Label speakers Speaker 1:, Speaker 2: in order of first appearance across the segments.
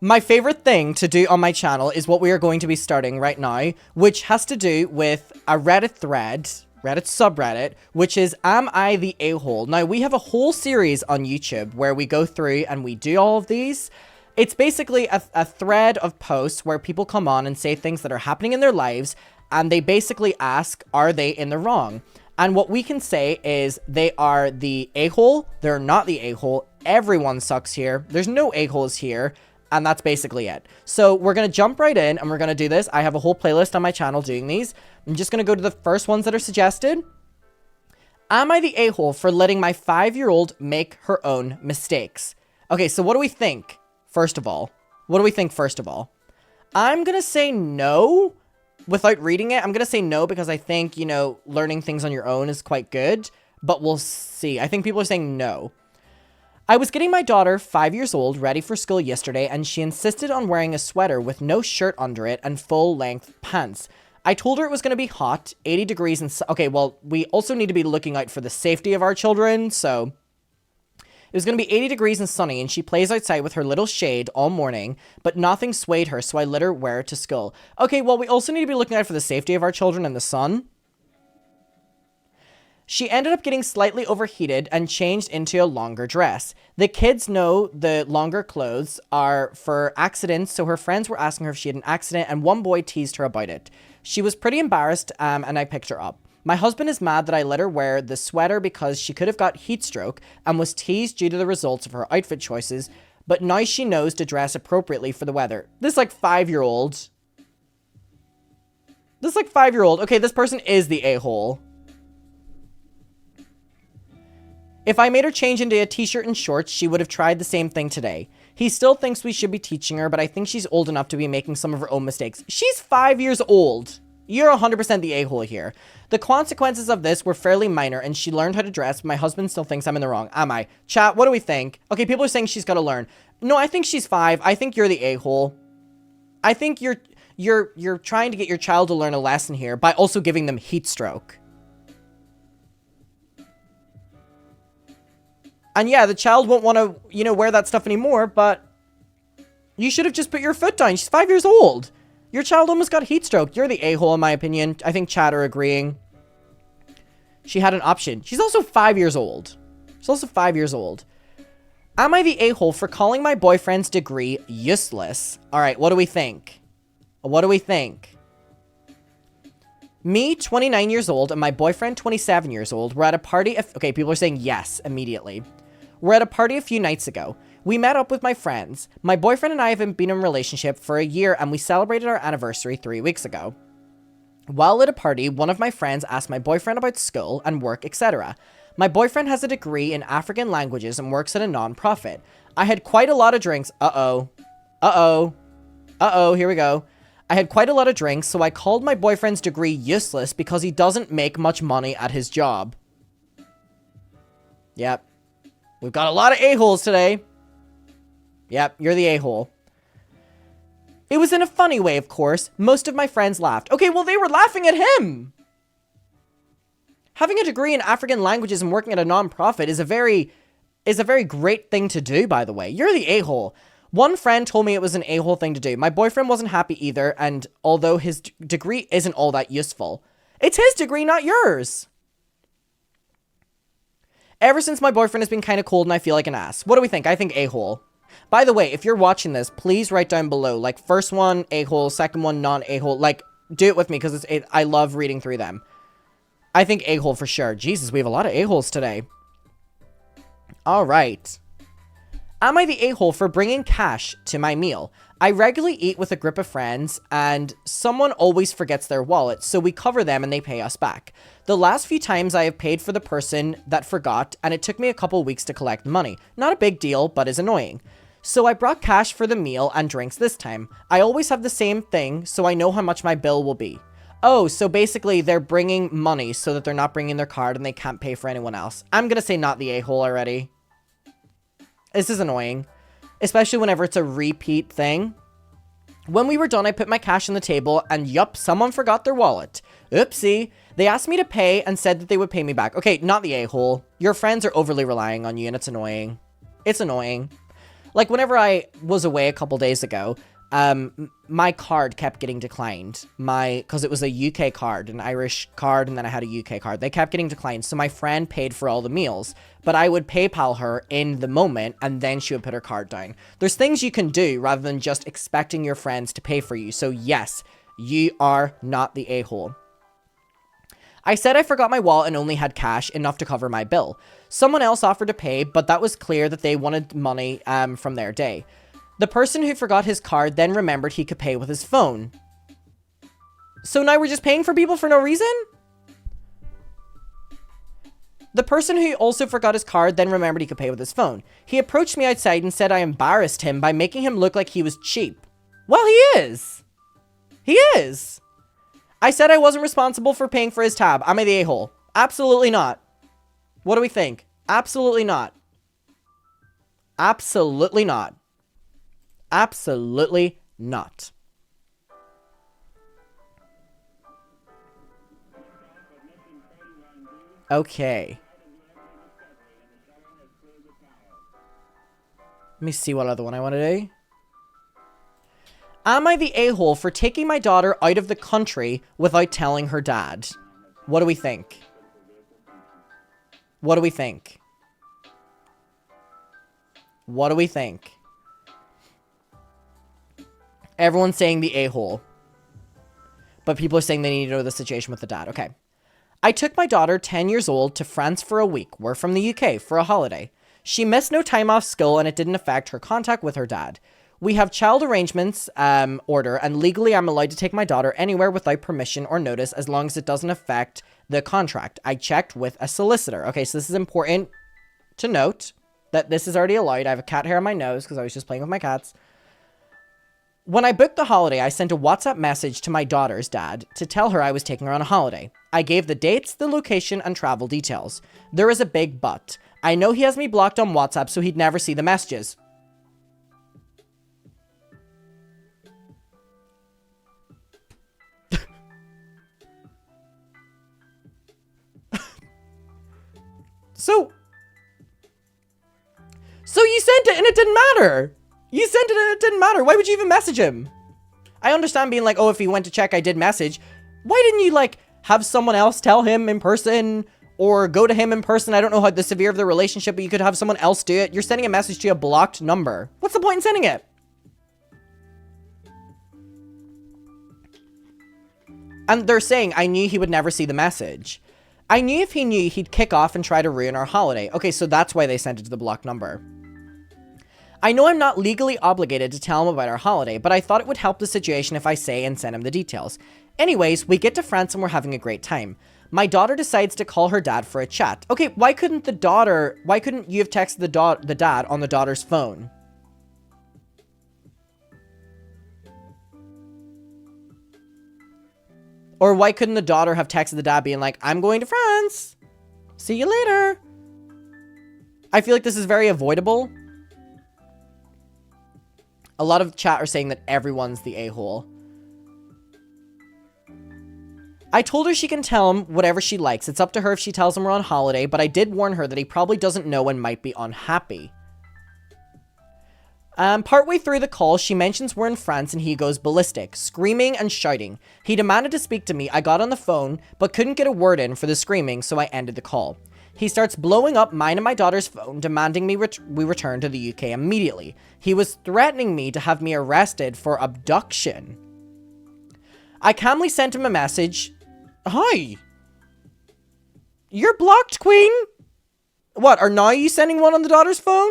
Speaker 1: My favorite thing to do on my channel is what we are going to be starting right now, which has to do with a Reddit thread, Reddit subreddit, which is Am I the A-hole? Now, we have a whole series on YouTube where we go through and we do all of these. It's basically a thread of posts where people come on and say things that are happening in their lives, and they basically ask, are they in the wrong? And what we can say is they are the a-hole, they're not the a-hole, everyone sucks here, there's no a-holes here, and that's basically it. So we're going to jump right in and we're going to do this. I have a whole playlist on my channel doing these. I'm just going to go to the first ones that are suggested. Am I the a-hole for letting my 5-year-old make her own mistakes? Okay, so what do we think, first of all? What do we think, first of all? I'm going to say no. Without reading it, I'm going to say no because I think, you know, learning things on your own is quite good. But we'll see. I think people are saying no. I was getting my daughter, 5 years old, ready for school yesterday, and she insisted on wearing a sweater with no shirt under it and full-length pants. I told her it was going to be hot, 80 degrees and... Okay, well, we also need to be looking out for the safety of our children, so... It was going to be 80 degrees and sunny, and she plays outside with her little shade all morning, but nothing swayed her, so I let her wear it to school. Okay, well, we also need to be looking out for the safety of our children and the sun. She ended up getting slightly overheated and changed into a longer dress. The kids know the longer clothes are for accidents, so her friends were asking her if she had an accident, and one boy teased her about it. She was pretty embarrassed, and I picked her up. My husband is mad that I let her wear the sweater because she could have got heat stroke and was teased due to the results of her outfit choices, but now she knows to dress appropriately for the weather. This, like, 5-year-old. This, like, 5-year-old. Okay, this person is the a-hole. If I made her change into a t-shirt and shorts, she would have tried the same thing today. He still thinks we should be teaching her, but I think she's old enough to be making some of her own mistakes. She's 5 years old. You're 100% the a-hole here. The consequences of this were fairly minor, and she learned how to dress, but my husband still thinks I'm in the wrong. Am I? Chat, what do we think? Okay, people are saying she's got to learn. No, I think she's 5. I think you're the a-hole. I think you're trying to get your child to learn a lesson here by also giving them heat stroke. And yeah, the child won't want to, you know, wear that stuff anymore, but you should have just put your foot down. She's 5 years old. Your child almost got heat stroke. You're the a-hole, in my opinion. I think chat are agreeing. She had an option. She's also 5 years old. She's also 5 years old. Am I the a-hole for calling my boyfriend's degree useless? All right, what do we think? What do we think? Me, 29 years old, and my boyfriend, 27 years old, were at a party. Okay, people are saying yes immediately. We're at a party a few nights ago. We met up with my friends. My boyfriend and I have been in a relationship for a year, and we celebrated our anniversary 3 weeks ago. While at a party, one of my friends asked my boyfriend about school and work, etc. My boyfriend has a degree in African languages and works at a non-profit. I had quite a lot of drinks. Uh-oh, here we go. I had quite a lot of drinks, so I called my boyfriend's degree useless because he doesn't make much money at his job. Yep. We've got a lot of a-holes today. Yep, you're the a-hole. It was in a funny way, of course. Most of my friends laughed. Okay, well, they were laughing at him. Having a degree in African languages and working at a non-profit is a very great thing to do, by the way. You're the a-hole. One friend told me it was an a-hole thing to do. My boyfriend wasn't happy either, and although his degree isn't all that useful, it's his degree, not yours. Ever since my boyfriend has been kind of cold and I feel like an ass. What do we think? I think a-hole. By the way, if you're watching this, please write down below, like, first one, a-hole, second one, non-a-hole. Like, do it with me, because I love reading through them. I think a-hole for sure. Jesus, we have a lot of a-holes today. All right. Am I the a-hole for bringing cash to my meal? I regularly eat with a group of friends, and someone always forgets their wallet, so we cover them and they pay us back. The last few times I have paid for the person that forgot, and it took me a couple weeks to collect money. Not a big deal, but is annoying. So I brought cash for the meal and drinks this time. I always have the same thing, so I know how much my bill will be. Oh, so basically they're bringing money so that they're not bringing their card and they can't pay for anyone else. I'm gonna say not the a-hole already. This is annoying, especially whenever it's a repeat thing. When we were done, I put my cash on the table, and yup, someone forgot their wallet. Oopsie. They asked me to pay and said that they would pay me back. Okay, not the a-hole. Your friends are overly relying on you, and it's annoying. It's annoying. Like, whenever I was away a couple days ago, my card kept getting declined. Because it was a UK card, an Irish card, and then I had a UK card. They kept getting declined, so my friend paid for all the meals. But I would PayPal her in the moment, and then she would put her card down. There's things you can do rather than just expecting your friends to pay for you. So yes, you are not the a-hole. I said I forgot my wallet and only had cash, enough to cover my bill. Someone else offered to pay, but that was clear that they wanted money from their day. The person who forgot his card then remembered he could pay with his phone. So now we're just paying for people for no reason? The person who also forgot his card then remembered he could pay with his phone. He approached me outside and said I embarrassed him by making him look like he was cheap. Well, he is. He is. I said I wasn't responsible for paying for his tab. Am I the a-hole? Absolutely not. What do we think? Absolutely not. Absolutely not. Absolutely not. Okay. Let me see what other one I want to do. Am I the a-hole for taking my daughter out of the country without telling her dad? What do we think? What do we think? What do we think? Everyone's saying the a-hole. But people are saying they need to know the situation with the dad. Okay. I took my daughter, 10 years old, to France for a week. We're from the UK for a holiday. She missed no time off school and it didn't affect her contact with her dad. We have child arrangements order, and legally I'm allowed to take my daughter anywhere without permission or notice as long as it doesn't affect the contract. I checked with a solicitor. Okay, so this is important to note that this is already allowed. I have a cat hair on my nose because I was just playing with my cats. When I booked the holiday, I sent a WhatsApp message to my daughter's dad to tell her I was taking her on a holiday. I gave the dates, the location, and travel details. There is a big but. I know he has me blocked on WhatsApp, so he'd never see the messages. So you sent it and it didn't matter. You sent it and it didn't matter. Why would you even message him? I understand being like, oh, if he went to check, I did message. Why didn't you, like, have someone else tell him in person or go to him in person? I don't know how the severe of the relationship, but you could have someone else do it. You're sending a message to a blocked number. What's the point in sending it? And they're saying, I knew he would never see the message. I knew if he knew, he'd kick off and try to ruin our holiday. Okay, so that's why they sent it to the blocked number. I know I'm not legally obligated to tell him about our holiday, but I thought it would help the situation if I say and send him the details. Anyways, we get to France and we're having a great time. My daughter decides to call her dad for a chat. Okay, why couldn't you have texted the dad on the daughter's phone? Or why couldn't the daughter have texted the dad being like, I'm going to France. See you later. I feel like this is very avoidable. A lot of chat are saying that everyone's the a-hole. I told her she can tell him whatever she likes. It's up to her if she tells him we're on holiday, but I did warn her that he probably doesn't know and might be unhappy. Partway through the call, she mentions we're in France and he goes ballistic, screaming and shouting. He demanded to speak to me. I got on the phone, but couldn't get a word in for the screaming, so I ended the call. He starts blowing up mine and my daughter's phone, demanding we return to the UK immediately. He was threatening me to have me arrested for abduction. I calmly sent him a message. Hi. You're blocked, Queen. What, are now you sending one on the daughter's phone?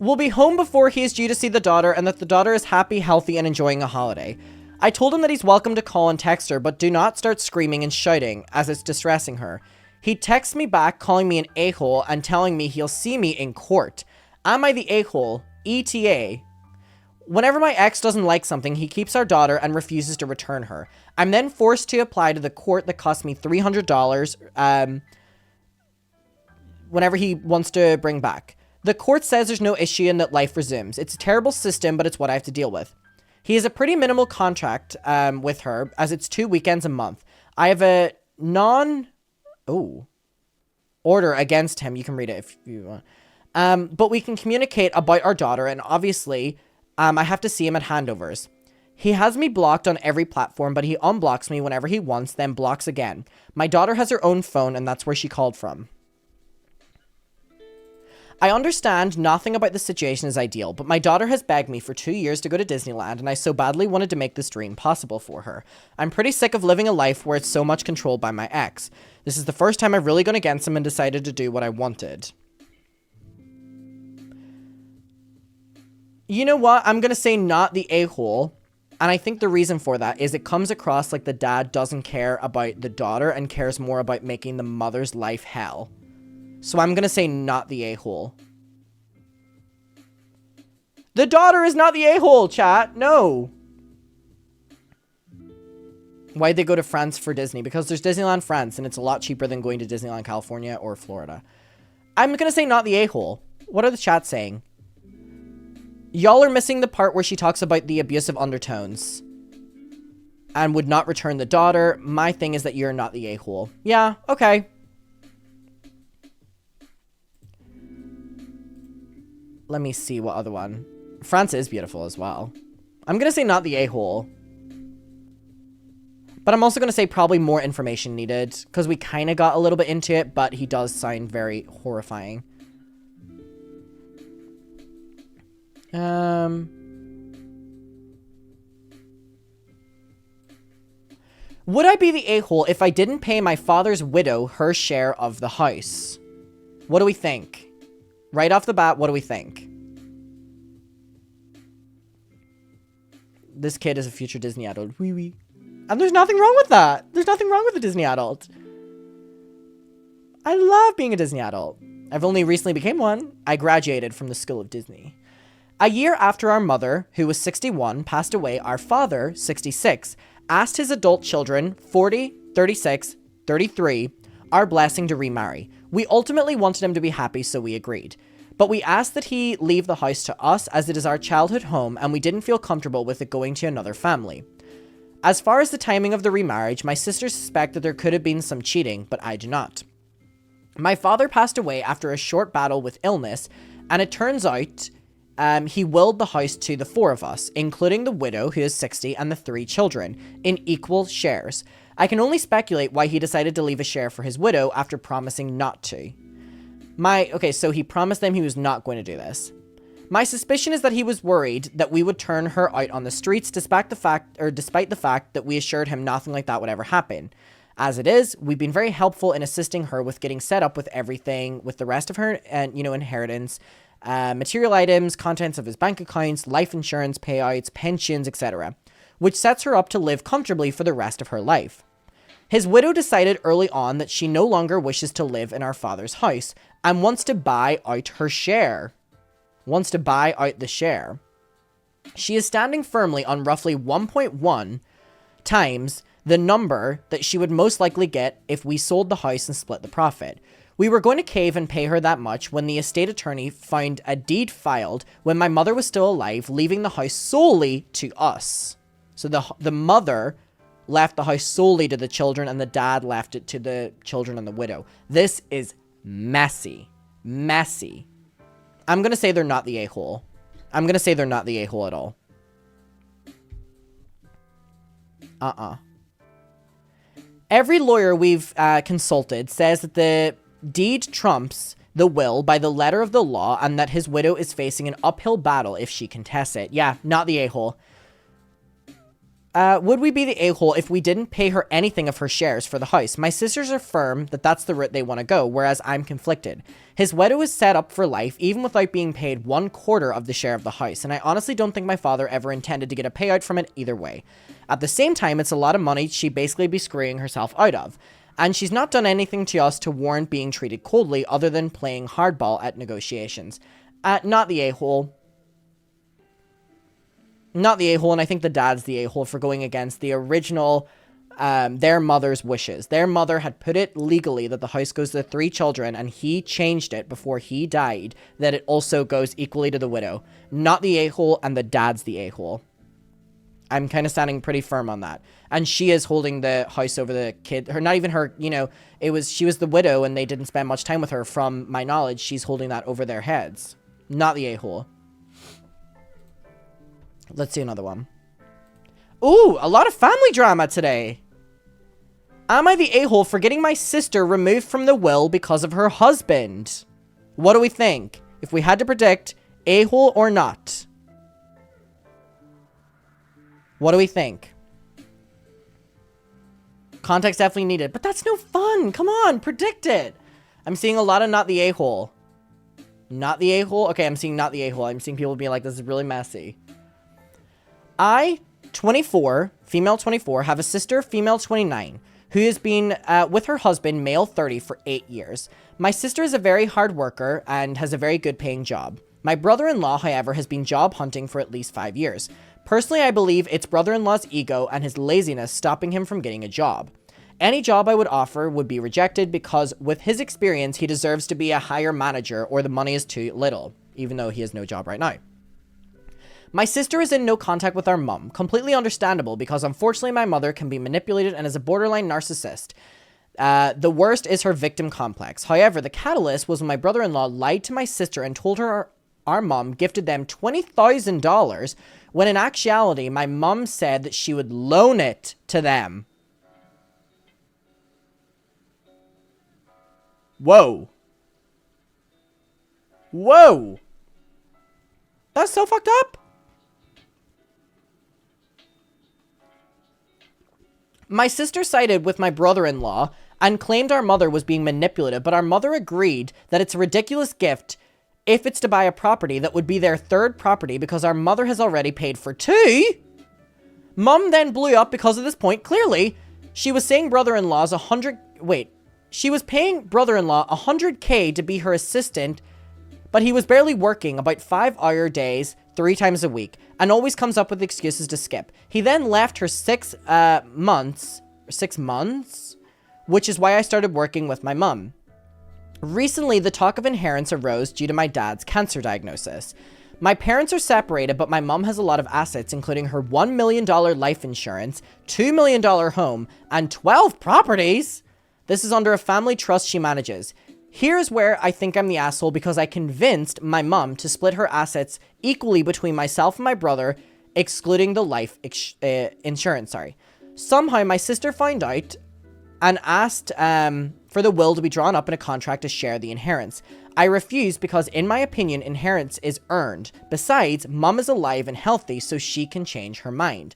Speaker 1: We'll be home before he is due to see the daughter and that the daughter is happy, healthy, and enjoying a holiday. I told him that he's welcome to call and text her, but do not start screaming and shouting, as it's distressing her. He texts me back, calling me an a-hole and telling me he'll see me in court. Am I the a-hole? ETA. Whenever my ex doesn't like something, he keeps our daughter and refuses to return her. I'm then forced to apply to the court that cost me $300 whenever he wants to bring back. The court says there's no issue and that life resumes. It's a terrible system, but it's what I have to deal with. He has a pretty minimal contract with her, as it's 2 weekends a month. I have a order against him. You can read it if you want. But we can communicate about our daughter, and obviously, I have to see him at handovers. He has me blocked on every platform, but he unblocks me whenever he wants, then blocks again. My daughter has her own phone, and that's where she called from. I understand nothing about the situation is ideal, but my daughter has begged me for 2 years to go to Disneyland, and I so badly wanted to make this dream possible for her. I'm pretty sick of living a life where it's so much controlled by my ex. This is the first time I've really gone against him and decided to do what I wanted. You know what? I'm going to say not the a-hole. And I think the reason for that is it comes across like the dad doesn't care about the daughter and cares more about making the mother's life hell. So I'm going to say not the a-hole. The daughter is not the a-hole, chat. No. Why'd they go to France for Disney? Because there's Disneyland France and it's a lot cheaper than going to Disneyland California or Florida. I'm going to say not the a-hole. What are the chats saying? Y'all are missing the part where she talks about the abusive undertones and would not return the daughter. My thing is that you're not the a-hole. Yeah, okay. Let me see what other one. France is beautiful as well. I'm going to say not the a-hole. But I'm also going to say probably more information needed because we kind of got a little bit into it, but he does sound very horrifying. Would I be the a-hole if I didn't pay my father's widow her share of the house? What do we think? Right off the bat, what do we think? This kid is a future Disney adult. Wee wee. And there's nothing wrong with that. There's nothing wrong with a Disney adult. I love being a Disney adult. I've only recently became one. I graduated from the School of Disney. A year after our mother, who was 61, passed away, our father, 66, asked his adult children, 40, 36, 33, our blessing to remarry. We ultimately wanted him to be happy, so we agreed. But we asked that he leave the house to us as it is our childhood home and we didn't feel comfortable with it going to another family. As far as the timing of the remarriage, my sisters suspect that there could have been some cheating, but I do not. My father passed away after a short battle with illness, and it turns out he willed the house to the 4 of us, including the widow, who is 60, and the 3 children, in equal shares. I can only speculate why he decided to leave a share for his widow after promising not to. Okay, so he promised them he was not going to do this. My suspicion is that he was worried that we would turn her out on the streets despite the fact that we assured him nothing like that would ever happen. As it is, we've been very helpful in assisting her with getting set up with everything, with the rest of her, inheritance, material items, contents of his bank accounts, life insurance, payouts, pensions, etc., which sets her up to live comfortably for the rest of her life. His widow decided early on that she no longer wishes to live in our father's house and wants to buy out her share. Wants to buy out the share. She is standing firmly on roughly 1.1 times the number that she would most likely get if we sold the house and split the profit. We were going to cave and pay her that much when the estate attorney found a deed filed when my mother was still alive, leaving the house solely to us. So the mother left the house solely to the children and the dad left it to the children and the widow. This is messy. Messy. I'm going to say they're not the a-hole. I'm going to say they're not the a-hole at all. Every lawyer we've consulted says that the deed trumps the will by the letter of the law and that his widow is facing an uphill battle if she contests it. Yeah, not the a-hole. Would we be the a-hole if we didn't pay her anything of her shares for the house? My sisters are firm that that's the route they want to go, whereas I'm conflicted. His widow is set up for life, even without being paid 1/4 of the share of the house, and I honestly don't think my father ever intended to get a payout from it either way. At the same time, it's a lot of money she'd basically be screwing herself out of, and she's not done anything to us to warrant being treated coldly other than playing hardball at negotiations. Not the a-hole. Not the a-hole, and I think the dad's the a-hole for going against the original, their mother's wishes. Their mother had put it legally that the house goes to the 3 children, and he changed it before he died, that it also goes equally to the widow. Not the a-hole, and the dad's the a-hole. I'm kind of standing pretty firm on that. And she is holding the house over the kid. Not even her, she was the widow and they didn't spend much time with her. From my knowledge, she's holding that over their heads. Not the a-hole. Let's see another one. Ooh, a lot of family drama today. Am I the a-hole for getting my sister removed from the will because of her husband? What do we think? If we had to predict, a-hole or not? What do we think? Context definitely needed, but that's no fun. Come on, predict it. I'm seeing a lot of not the a-hole. Not the a-hole? Okay, I'm seeing not the a-hole. I'm seeing people being like, this is really messy. I, 24, female 24, have a sister, female 29, who has been with her husband, male 30, for 8 years. My sister is a very hard worker and has a very good paying job. My brother-in-law, however, has been job hunting for at least 5 years. Personally, I believe it's brother-in-law's ego and his laziness stopping him from getting a job. Any job I would offer would be rejected because with his experience, he deserves to be a higher manager or the money is too little, even though he has no job right now. My sister is in no contact with our mum. Completely understandable because unfortunately my mother can be manipulated and is a borderline narcissist. The worst is her victim complex. However, the catalyst was when my brother-in-law lied to my sister and told her our mum gifted them $20,000 when in actuality my mum said that she would loan it to them. Whoa. Whoa. That's so fucked up. My sister sided with my brother-in-law and claimed our mother was being manipulative, but our mother agreed that it's a ridiculous gift if it's to buy a property that would be their third property because our mother has already paid for 2. Mum then blew up because of this point. Clearly, she was saying brother-in-law's she was paying brother-in-law $100K to be her assistant, but he was barely working about 5-hour days 3 times a week and always comes up with excuses to skip. He then left her 6 months, which is why I started working with my mum. Recently, the talk of inheritance arose due to my dad's cancer diagnosis. My parents are separated, but my mum has a lot of assets, including her $1 million life insurance, $2 million home, and 12 properties. This is under a family trust she manages. Here's where I think I'm the asshole because I convinced my mum to split her assets equally between myself and my brother, excluding the life insurance, Somehow, my sister found out and asked for the will to be drawn up in a contract to share the inheritance. I refused because, in my opinion, inheritance is earned. Besides, mum is alive and healthy, so she can change her mind.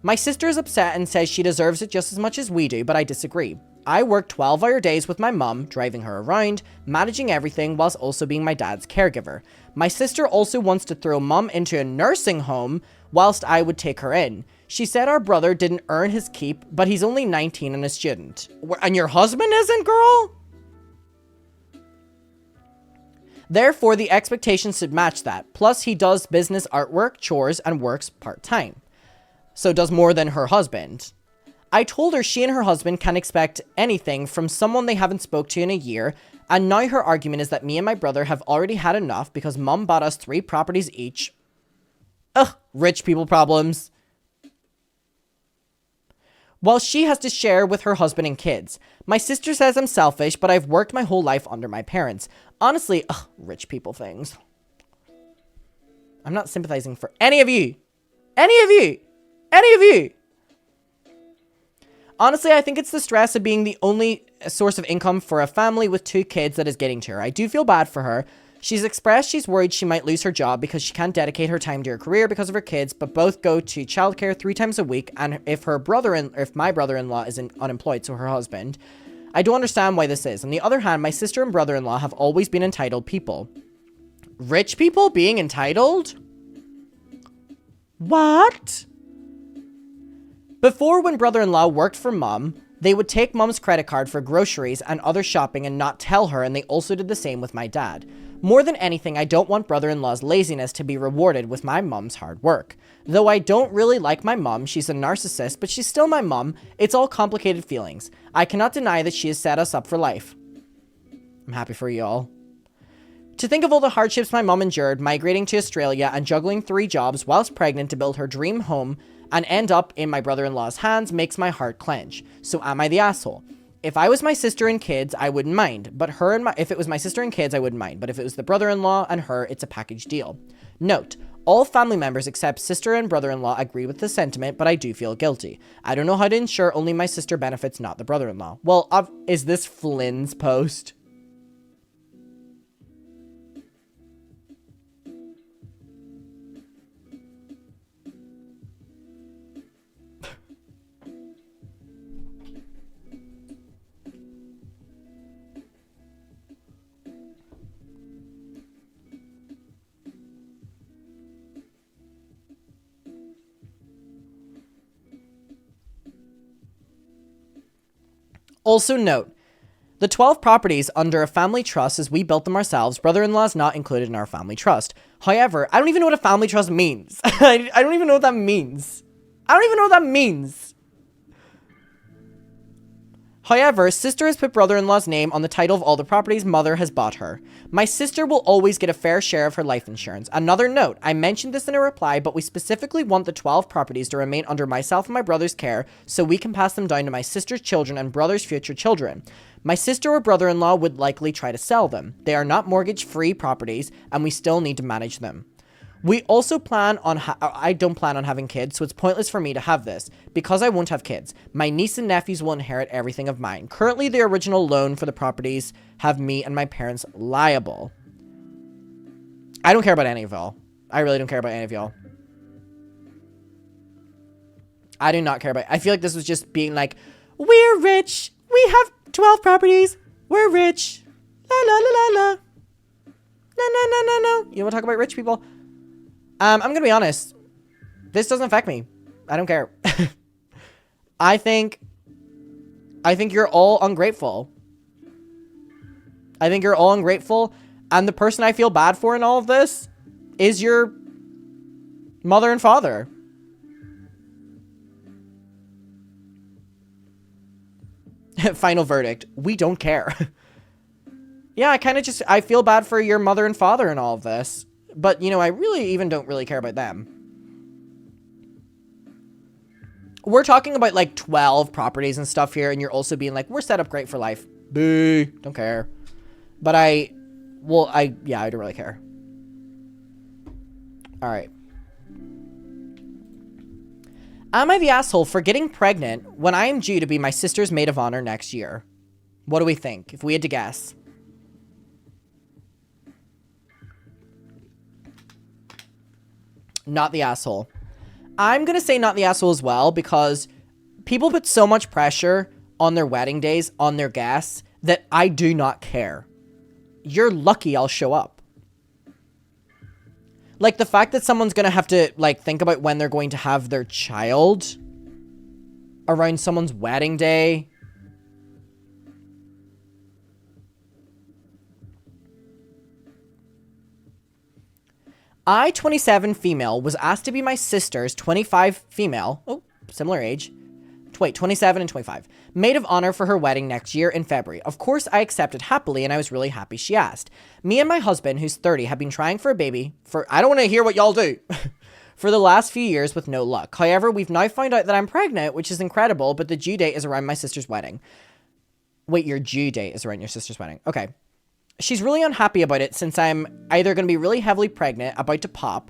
Speaker 1: My sister is upset and says she deserves it just as much as we do, but I disagree. I work 12-hour days with my mum, driving her around, managing everything, whilst also being my dad's caregiver. My sister also wants to throw mum into a nursing home, whilst I would take her in. She said our brother didn't earn his keep, but he's only 19 and a student. And your husband isn't, girl? Therefore, the expectations should match that. Plus, he does business, artwork, chores, and works part-time. So does more than her husband. I told her she and her husband can't expect anything from someone they haven't spoke to in a year, and now her argument is that me and my brother have already had enough because mum bought us 3 properties each. Ugh, rich people problems. While she has to share with her husband and kids. My sister says I'm selfish, but I've worked my whole life under my parents. Honestly, ugh, rich people things. I'm not sympathizing for any of you. Any of you. Any of you. Honestly, I think it's the stress of being the only source of income for a family with 2 kids that is getting to her. I do feel bad for her. She's expressed she's worried she might lose her job because she can't dedicate her time to her career because of her kids, but both go to childcare 3 times a week, and if my brother-in-law is unemployed, so her husband. I don't understand why this is. On the other hand, my sister and brother-in-law have always been entitled people. Rich people being entitled? What? Before, when brother-in-law worked for mum, they would take mum's credit card for groceries and other shopping and not tell her, and they also did the same with my dad. More than anything, I don't want brother-in-law's laziness to be rewarded with my mum's hard work. Though I don't really like my mum, she's a narcissist, but she's still my mum. It's all complicated feelings. I cannot deny that she has set us up for life. I'm happy for you all. To think of all the hardships my mum endured, migrating to Australia and juggling 3 jobs whilst pregnant to build her dream home and end up in my brother-in-law's hands makes my heart clench. So am I the asshole? If I was my sister and kids, I wouldn't mind. But if it was my sister and kids, I wouldn't mind. But if it was the brother-in-law and her, it's a package deal. Note, all family members except sister and brother-in-law agree with the sentiment, but I do feel guilty. I don't know how to ensure only my sister benefits, not the brother-in-law. Well, is this Flynn's post? Also note, the 12 properties under a family trust as we built them ourselves, brother-in-law is not included in our family trust. However, I don't even know what a family trust means. I don't even know what that means. I don't even know what that means. However, sister has put brother-in-law's name on the title of all the properties mother has bought her. My sister will always get a fair share of her life insurance. Another note, I mentioned this in a reply, but we specifically want the 12 properties to remain under myself and my brother's care so we can pass them down to my sister's children and brother's future children. My sister or brother-in-law would likely try to sell them. They are not mortgage-free properties, and we still need to manage them. We also plan on, I don't plan on having kids, so it's pointless for me to have this. Because I won't have kids, my niece and nephews will inherit everything of mine. Currently, the original loan for the properties have me and my parents liable. I don't care about any of y'all. I really don't care about any of y'all. I do not care about, I feel like this was just being like, we're rich. We have 12 properties. We're rich. La la la la la. No, no, no, no, no. You want to talk about rich people? I'm gonna be honest. This doesn't affect me. I don't care. I think you're all ungrateful. I think you're all ungrateful. And the person I feel bad for in all of this is your mother and father. Final verdict. We don't care. Yeah, I feel bad for your mother and father in all of this. But, you know, I really even don't really care about them. We're talking about, like, 12 properties and stuff here, and you're also being like, we're set up great for life. Boo. Don't care. But I don't really care. Alright. Am I the asshole for getting pregnant when I am due to be my sister's maid of honor next year? What do we think, if we had to guess? Not the asshole. I'm going to say not the asshole as well because people put so much pressure on their wedding days, on their guests, that I do not care. You're lucky I'll show up. Like, the fact that someone's going to have to, like, think about when they're going to have their child around someone's wedding day. I, 27 female, was asked to be my sister's 25 female, oh, similar age, wait, 27 and 25, maid of honor for her wedding next year in February. Of course, I accepted happily, and I was really happy she asked. Me and my husband, who's 30, have been trying for a baby for, I don't want to hear what y'all do, for the last few years with no luck. However, we've now found out that I'm pregnant, which is incredible, but the due date is around my sister's wedding. Wait, your due date is around your sister's wedding. Okay. She's really unhappy about it since I'm either going to be really heavily pregnant, about to pop,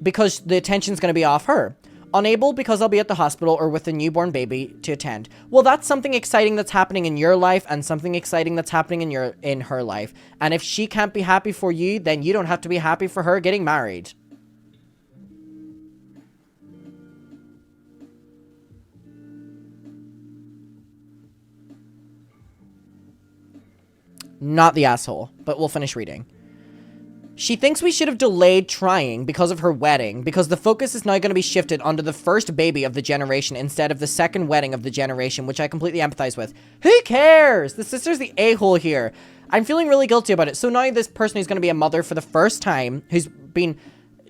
Speaker 1: because the attention's going to be off her. Unable because I'll be at the hospital or with a newborn baby to attend. Well, that's something exciting that's happening in your life and something exciting that's happening in her life. And if she can't be happy for you, then you don't have to be happy for her getting married. Not the asshole, but we'll finish reading. She thinks we should have delayed trying because of her wedding, because the focus is now going to be shifted onto the first baby of the generation instead of the second wedding of the generation, which I completely empathize with. Who cares? The sister's the a-hole here. I'm feeling really guilty about it. So now this person who's going to be a mother for the first time, who's been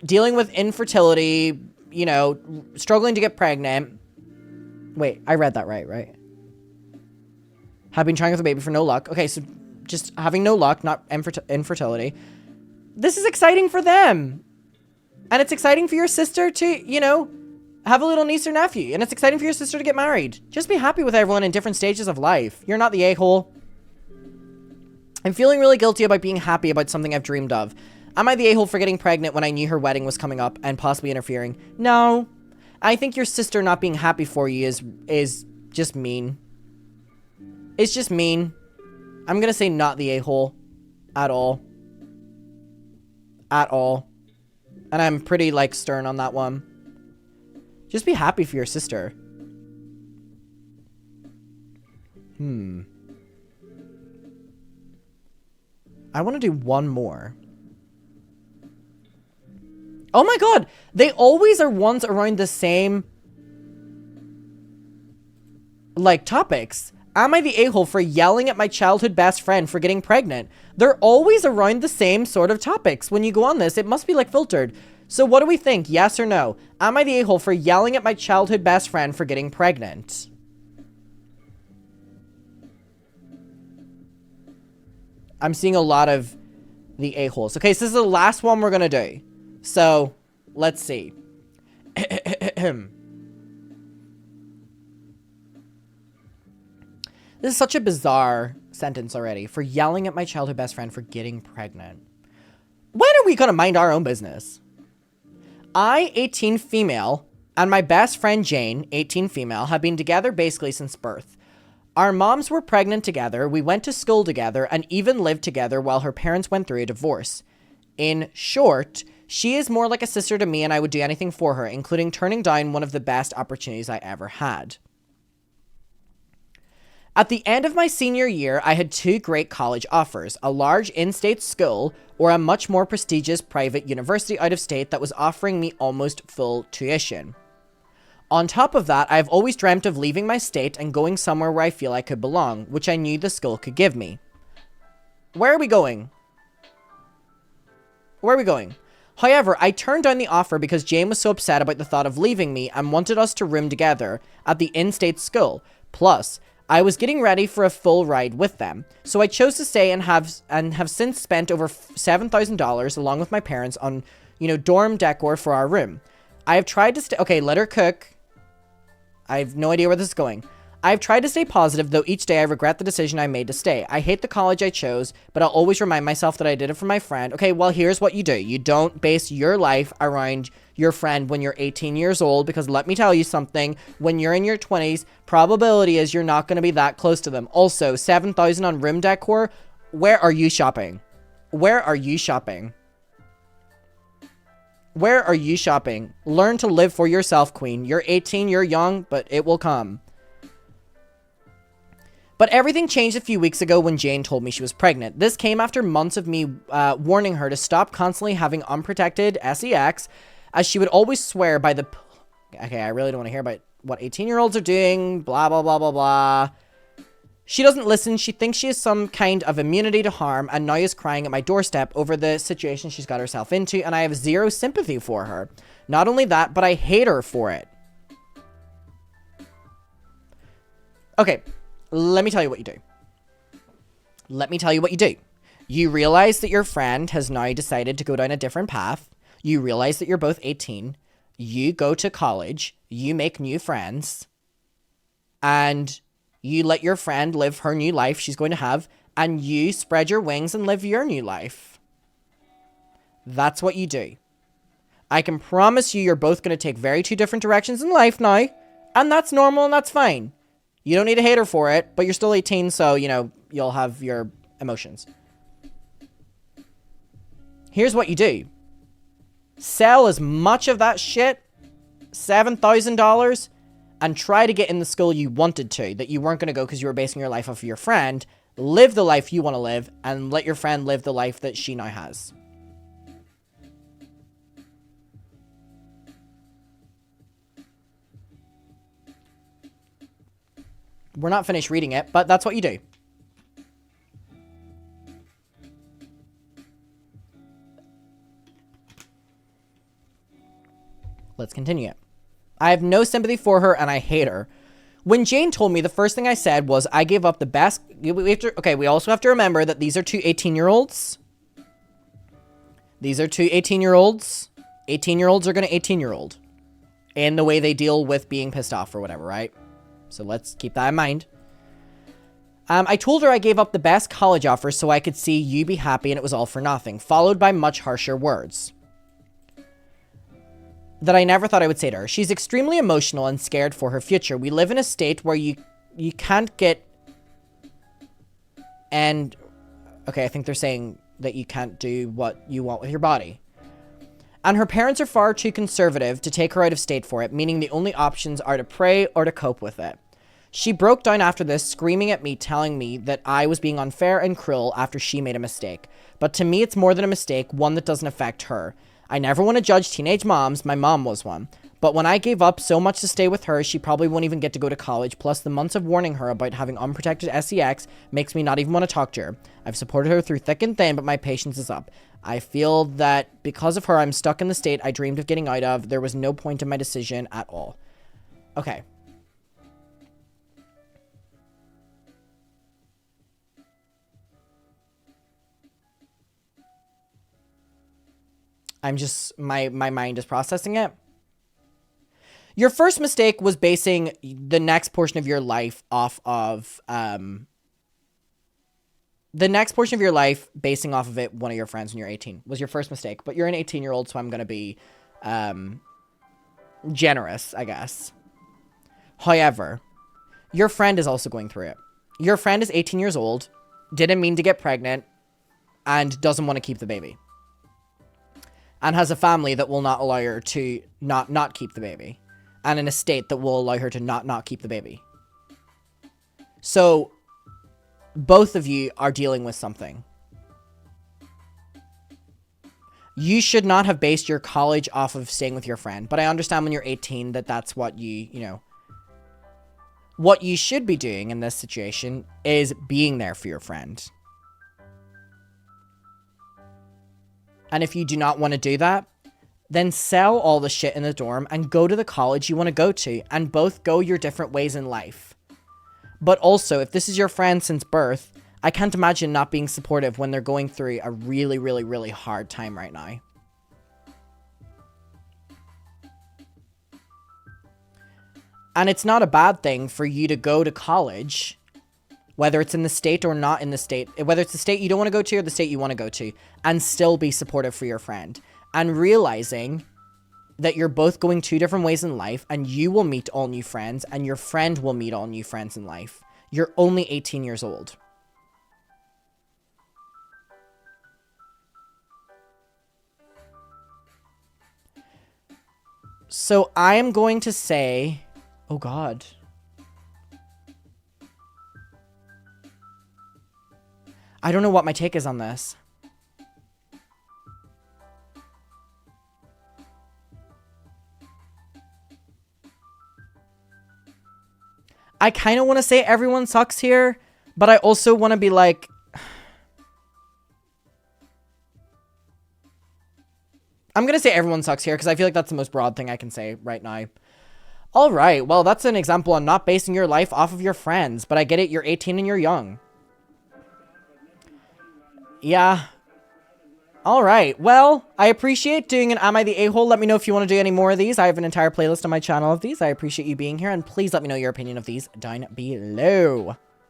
Speaker 1: dealing with infertility, you know, struggling to get pregnant. Wait, I read that right? Have been trying with a baby for no luck. Okay, so just having no luck, not infertility. This is exciting for them. And it's exciting for your sister to, you know, have a little niece or nephew, and it's exciting for your sister to get married. Just be happy with everyone in different stages of life. You're not the a-hole. I'm feeling really guilty about being happy about something I've dreamed of. Am I the a-hole for getting pregnant when I knew her wedding was coming up and possibly interfering? No. I think your sister not being happy for you is just mean. It's just mean. I'm gonna say not the a-hole. At all. At all. And I'm pretty, like, stern on that one. Just be happy for your sister. I want to do one more. Oh my god! They always are ones around the same, like, topics. Am I the a-hole for yelling at my childhood best friend for getting pregnant? They're always around the same sort of topics. When you go on this, it must be, like, filtered. So what do we think? Yes or no? Am I the a-hole for yelling at my childhood best friend for getting pregnant? I'm seeing a lot of the a-holes. Okay, so this is the last one we're gonna do. So, let's see. This is such a bizarre sentence already. For yelling at my childhood best friend for getting pregnant. When are we gonna mind our own business? I, 18 female, and my best friend Jane, 18 female, have been together basically since birth. Our moms were pregnant together, we went to school together, and even lived together while her parents went through a divorce. In short, she is more like a sister to me and I would do anything for her, including turning down one of the best opportunities I ever had. At the end of my senior year, I had two great college offers, a large in-state school or a much more prestigious private university out of state that was offering me almost full tuition. On top of that, I've always dreamt of leaving my state and going somewhere where I feel I could belong, which I knew the school could give me. Where are we going? Where are we going? However, I turned down the offer because Jane was so upset about the thought of leaving me and wanted us to room together at the in-state school. Plus, I was getting ready for a full ride with them, so I chose to stay and have since spent over $7,000 along with my parents on, dorm decor for our room. I have tried to stay. Okay, let her cook. I have no idea where this is going. I've tried to stay positive, though each day I regret the decision I made to stay. I hate the college I chose, but I'll always remind myself that I did it for my friend. Okay, well, here's what you do. You don't base your life around your friend when you're 18 years old, because let me tell you something, when you're in your 20s, probability is you're not going to be that close to them. Also, $7,000 on room decor, where are you shopping? Where are you shopping? Where are you shopping? Learn to live for yourself, queen. You're 18, you're young, but it will come. But everything changed a few weeks ago when Jane told me she was pregnant. This came after months of me warning her to stop constantly having unprotected sex, as she would always swear by the... Okay, I really don't want to hear about what 18-year-olds are doing, blah, blah, blah, blah, blah. She doesn't listen. She thinks she has some kind of immunity to harm and now is crying at my doorstep over the situation she's got herself into, and I have zero sympathy for her. Not only that, but I hate her for it. Okay. Let me tell you what you do. Let me tell you what you do. You realize that your friend has now decided to go down a different path. You realize that you're both 18. You go to college. You make new friends. And you let your friend live her new life she's going to have. And you spread your wings and live your new life. That's what you do. I can promise you're both going to take very two different directions in life now. And that's normal and that's fine. You don't need to hate her for it, but you're still 18, so, you'll have your emotions. Here's what you do. Sell as much of that shit, $7,000, and try to get in the school you wanted to, that you weren't going to go because you were basing your life off of your friend. Live the life you want to live, and let your friend live the life that she now has. We're not finished reading it, but that's what you do. Let's continue it. I have no sympathy for her and I hate her. When Jane told me, the first thing I said was I gave up the best... we also have to remember that these are two 18-year-olds. These are two 18-year-olds. 18-year-olds are going to 18-year-old. in the way they deal with being pissed off or whatever, right? So let's keep that in mind. I told her I gave up the best college offer so I could see you be happy and it was all for nothing, followed by much harsher words that I never thought I would say to her. She's extremely emotional and scared for her future. We live in a state where you can't get... And... Okay, I think they're saying that you can't do what you want with your body. And her parents are far too conservative to take her out of state for it, meaning the only options are to pray or to cope with it. She broke down after this, screaming at me, telling me that I was being unfair and cruel after she made a mistake. But to me, it's more than a mistake, one that doesn't affect her. I never want to judge teenage moms. My mom was one. But when I gave up so much to stay with her, she probably won't even get to go to college. Plus, the months of warning her about having unprotected sex makes me not even want to talk to her. I've supported her through thick and thin, but my patience is up. I feel that because of her, I'm stuck in the state I dreamed of getting out of. There was no point in my decision at all. Okay. I'm just, my mind is processing it. Your first mistake was basing the next portion of your life off of, basing off of it, one of your friends when you're 18 was your first mistake, but you're an 18-year-old, so I'm going to be, generous, I guess. However, your friend is also going through it. Your friend is 18 years old, didn't mean to get pregnant, and doesn't want to keep the baby. And has a family that will not allow her to not keep the baby. And an estate that will allow her to not keep the baby. So, both of you are dealing with something. You should not have based your college off of staying with your friend. But I understand when you're 18 that that's what what you should be doing in this situation is being there for your friend. And if you do not want to do that, then sell all the shit in the dorm and go to the college you want to go to and both go your different ways in life. But also, if this is your friend since birth, I can't imagine not being supportive when they're going through a really, really, really hard time right now. And it's not a bad thing for you to go to college, whether it's in the state or not in the state, whether it's the state you don't want to go to or the state you want to go to, and still be supportive for your friend. And realizing that you're both going two different ways in life, and you will meet all new friends, and your friend will meet all new friends in life. You're only 18 years old. So I am going to say, oh God. I don't know what my take is on this. I kind of want to say everyone sucks here, but I also want to be like... I'm going to say everyone sucks here because I feel like that's the most broad thing I can say right now. All right, well, that's an example on not basing your life off of your friends, but I get it, you're 18 and you're young. Yeah. All right. Well, I appreciate doing an Am I the A-hole? Let me know if you want to do any more of these. I have an entire playlist on my channel of these. I appreciate you being here, and please let me know your opinion of these down below.